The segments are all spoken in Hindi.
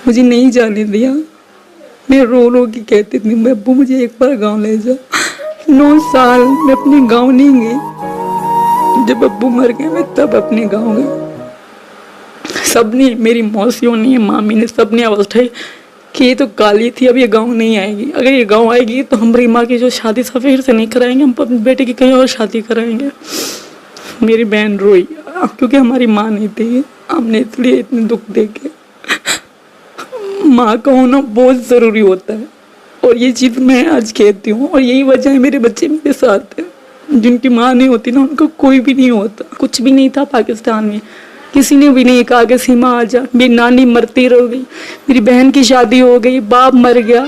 मुझे नहीं जाने दिया। मैं रो रो के कहती थी, मैं अब्बू मुझे एक बार गांव ले जाओ। 9 साल मैं अपने गांव नहीं गई। जब अब्बू मर गए मैं तब अपने गांव गई। सबने, मेरी मौसियों ने, मामी ने, सबने आवाज उठाई कि ये तो काली थी, अब ये गांव नहीं आएगी। अगर ये गांव आएगी तो हम रीमा की जो शादी फिर से नहीं कराएंगे, हम अपने बेटे की कहीं और शादी कराएंगे। मेरी बहन रोई क्योंकि हमारी माँ नहीं थी। हमने इसलिए इतने दुख देखे। माँ का होना बहुत ज़रूरी होता है और ये चीज़ मैं आज कहती हूँ और यही वजह है मेरे बच्चे मेरे साथ है। जिनकी माँ नहीं होती ना, उनका कोई भी नहीं होता। कुछ भी नहीं था पाकिस्तान में, किसी ने भी नहीं कहा कि सीमा आ जा। मेरी नानी मरती रह गई, मेरी बहन की शादी हो गई, बाप मर गया।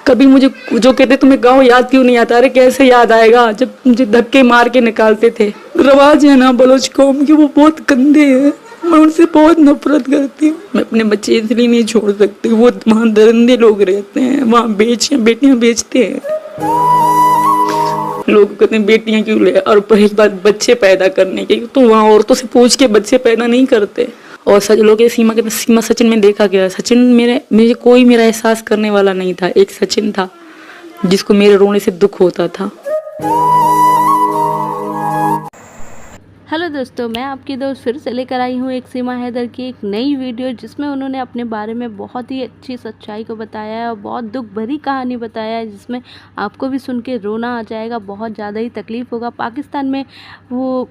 कभी मुझे जो कहते तुम्हें गाँव याद क्यों नहीं आता, अरे कैसे याद आएगा जब मुझे धक्के मार के निकालते थे। रवाज है ना बलोच कौम की, वो बहुत गंदे हैं। मैं उनसे बहुत नफरत करती हूँ। मैं अपने बच्चे इसलिए नहीं छोड़ सकती। वो वहाँ दरिंदे लोग रहते हैं, वहाँ बेटियाँ बेचते हैं। लोग कहते हैं बेटियाँ क्यों ले, और पर एक बात बच्चे पैदा करने के, तो वहाँ औरतों से पूछ के बच्चे पैदा नहीं करते। और सच लोग सीमा के सीमा सचिन में देखा गया। सचिन मुझे कोई मेरा एहसास करने वाला नहीं था। एक सचिन था जिसको मेरे रोने से दुख होता था। हेलो दोस्तों, मैं आपकी दोस्त फिर से लेकर आई हूँ एक सीमा हैदर की एक नई वीडियो, जिसमें उन्होंने अपने बारे में बहुत ही अच्छी सच्चाई को बताया है और बहुत दुख भरी कहानी बताया है, जिसमें आपको भी सुन के रोना आ जाएगा। बहुत ज़्यादा ही तकलीफ़ होगा। पाकिस्तान में वो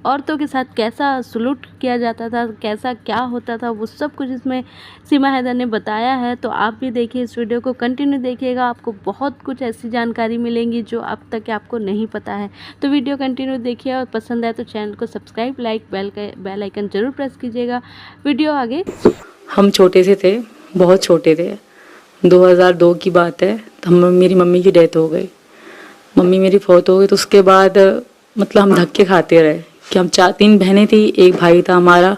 औरतों के साथ कैसा सलूट किया जाता था, कैसा क्या होता था, वो सब कुछ इसमें सीमा हैदर ने बताया है। तो आप भी देखिए, इस वीडियो को कंटिन्यू देखिएगा। आपको बहुत कुछ ऐसी जानकारी मिलेंगी जो अब तक आपको नहीं पता है। तो वीडियो कंटिन्यू देखिए और पसंद आए तो चैनल को सब्सक्राइब, लाइक, बेल आइकन जरूर प्रेस कीजिएगा। वीडियो आगे। हम छोटे से थे, बहुत छोटे थे। 2002 की बात है। तो मेरी मम्मी की डेथ हो गई। मम्मी मेरी फौत हो गई। तो उसके बाद मतलब हम धक्के खाते रहे कि हम 3 बहनें थी, एक भाई था हमारा।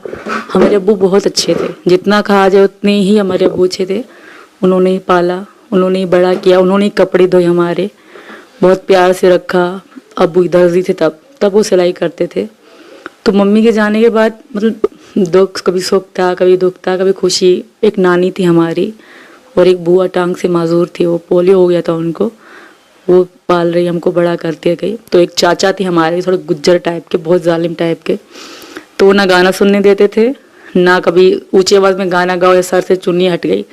हमारे अब्बू बहुत अच्छे थे, जितना कहा जाए उतने ही हमारे अब्बू अच्छे थे। उन्होंने ही पाला, उन्होंने ही बड़ा किया, उन्होंने ही कपड़े धोए हमारे, बहुत प्यार से रखा। अब्बू दर्जी थे तब वो सिलाई करते थे। तो मम्मी के जाने के बाद मतलब दुख, कभी सुख था, कभी दुख था, कभी खुशी। एक नानी थी हमारी और एक बुआ टांग से माजूर थी, वो पोलियो हो गया था उनको, वो पाल रही, हमको बड़ा करते गई। तो एक चाचा थे हमारे, थोड़े गुज्जर टाइप के, बहुत जालिम टाइप के। तो वो ना गाना सुनने देते थे, ना कभी ऊंची आवाज में गाना गाओ या सर से चुन्नी हट गई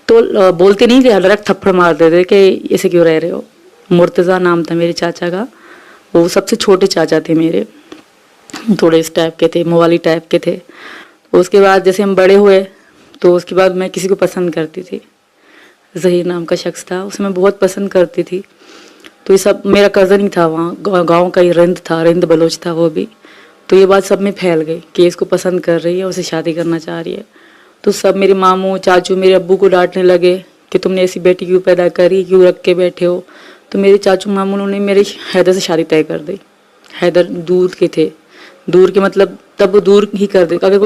तो बोलते नहीं थे, डायरेक्ट थप्पड़ मार देते कि ऐसे क्यों रह रहे हो। मुर्तज़ा नाम था मेरे चाचा का। वो सबसे छोटे चाचा थे मेरे, थोड़े इस टाइप के थे, मवाली टाइप के थे। उसके बाद जैसे हम बड़े हुए तो उसके बाद मैं किसी को पसंद करती थी। जहीर नाम का शख्स था, उसे मैं बहुत पसंद करती थी। तो ये सब मेरा कज़न ही था, वहाँ गांव का ही रिंद था, रिंद बलोच था वो भी। तो ये बात सब में फैल गई कि इसको पसंद कर रही है, उसे शादी करना चाह रही है। तो सब मेरे मामू चाचू मेरे अब्बू को डांटने लगे कि तुमने ऐसी बेटी क्यों पैदा करी, क्यों रख के बैठे हो। तो मेरे चाचू मामू ने मेरी हैदर से शादी तय कर दी। हैदर दूर के थे, दूर के मतलब तब वो दूर ही कर दे। अगर